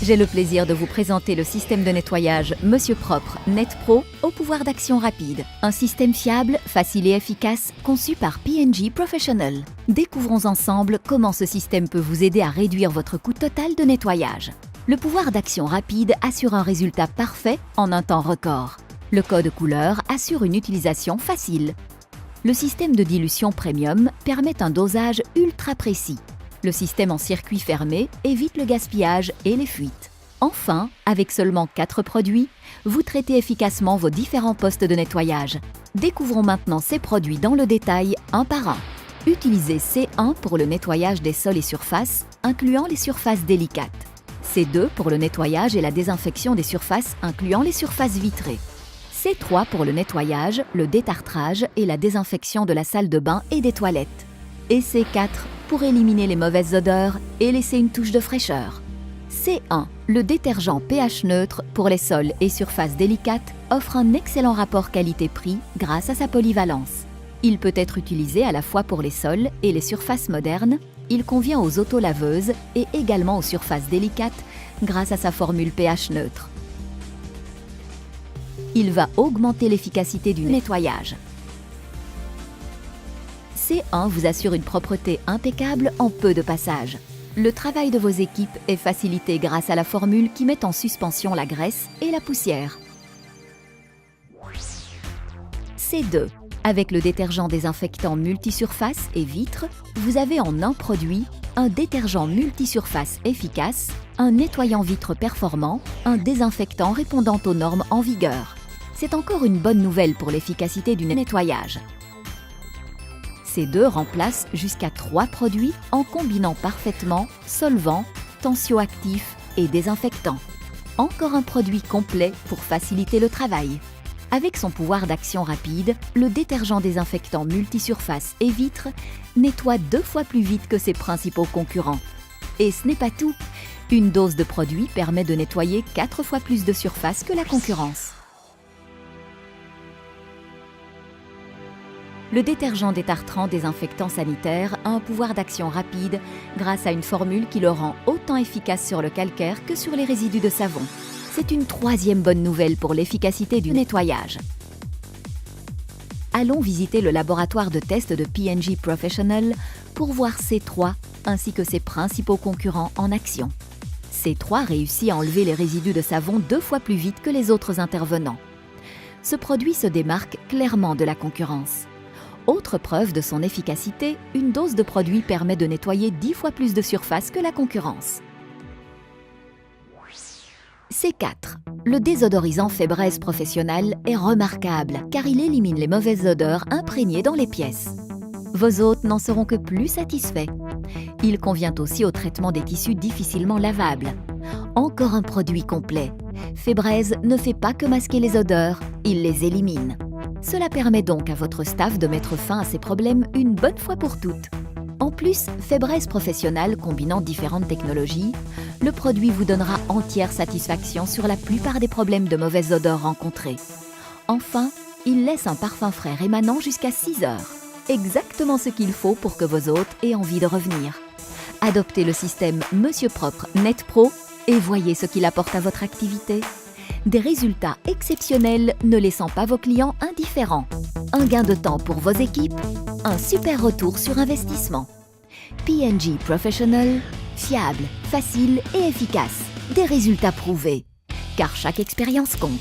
J'ai le plaisir de vous présenter le système de nettoyage Monsieur Propre Net Pro au pouvoir d'action rapide. Un système fiable, facile et efficace, conçu par P&G Professional. Découvrons ensemble comment ce système peut vous aider à réduire votre coût total de nettoyage. Le pouvoir d'action rapide assure un résultat parfait en un temps record. Le code couleur assure une utilisation facile. Le système de dilution premium permet un dosage ultra précis. Le système en circuit fermé évite le gaspillage et les fuites. Enfin, avec seulement 4 produits, vous traitez efficacement vos différents postes de nettoyage. Découvrons maintenant ces produits dans le détail, un par un. Utilisez C1 pour le nettoyage des sols et surfaces, incluant les surfaces délicates. C2 pour le nettoyage et la désinfection des surfaces, incluant les surfaces vitrées. C3 pour le nettoyage, le détartrage et la désinfection de la salle de bain et des toilettes. Et C4 pour éliminer les mauvaises odeurs et laisser une touche de fraîcheur. C1, le détergent pH neutre pour les sols et surfaces délicates, offre un excellent rapport qualité-prix grâce à sa polyvalence. Il peut être utilisé à la fois pour les sols et les surfaces modernes. Il convient aux autolaveuses et également aux surfaces délicates grâce à sa formule pH neutre. Il va augmenter l'efficacité du nettoyage. C1 vous assure une propreté impeccable en peu de passages. Le travail de vos équipes est facilité grâce à la formule qui met en suspension la graisse et la poussière. C2. Avec le détergent désinfectant multisurface et vitre, vous avez en un produit un détergent multisurface efficace, un nettoyant vitre performant, un désinfectant répondant aux normes en vigueur. C'est encore une bonne nouvelle pour l'efficacité du nettoyage. C2 remplace jusqu'à 3 produits en combinant parfaitement solvant, tensioactif et désinfectant. Encore un produit complet pour faciliter le travail. Avec son pouvoir d'action rapide, le détergent désinfectant multisurface et vitre nettoie 2 fois plus vite que ses principaux concurrents. Et ce n'est pas tout. Une dose de produit permet de nettoyer 4 fois plus de surface que la concurrence. Le détergent détartrant désinfectant sanitaire a un pouvoir d'action rapide grâce à une formule qui le rend autant efficace sur le calcaire que sur les résidus de savon. C'est une troisième bonne nouvelle pour l'efficacité du nettoyage. Allons visiter le laboratoire de test de P&G Professional pour voir C3 ainsi que ses principaux concurrents en action. C3 réussit à enlever les résidus de savon 2 fois plus vite que les autres intervenants. Ce produit se démarque clairement de la concurrence. Autre preuve de son efficacité, une dose de produit permet de nettoyer 10 fois plus de surface que la concurrence. C4. Le désodorisant Febreze Professional est remarquable car il élimine les mauvaises odeurs imprégnées dans les pièces. Vos hôtes n'en seront que plus satisfaits. Il convient aussi au traitement des tissus difficilement lavables. Encore un produit complet. Febreze ne fait pas que masquer les odeurs, il les élimine. Cela permet donc à votre staff de mettre fin à ces problèmes une bonne fois pour toutes. En plus, Febreze Professional combinant différentes technologies, le produit vous donnera entière satisfaction sur la plupart des problèmes de mauvaise odeur rencontrés. Enfin, il laisse un parfum frais émanant jusqu'à 6 heures. Exactement ce qu'il faut pour que vos hôtes aient envie de revenir. Adoptez le système Monsieur Propre Net Pro et voyez ce qu'il apporte à votre activité. Des résultats exceptionnels ne laissant pas vos clients indifférents. Un gain de temps pour vos équipes, un super retour sur investissement. P&G Professional, fiable, facile et efficace. Des résultats prouvés. Car chaque expérience compte.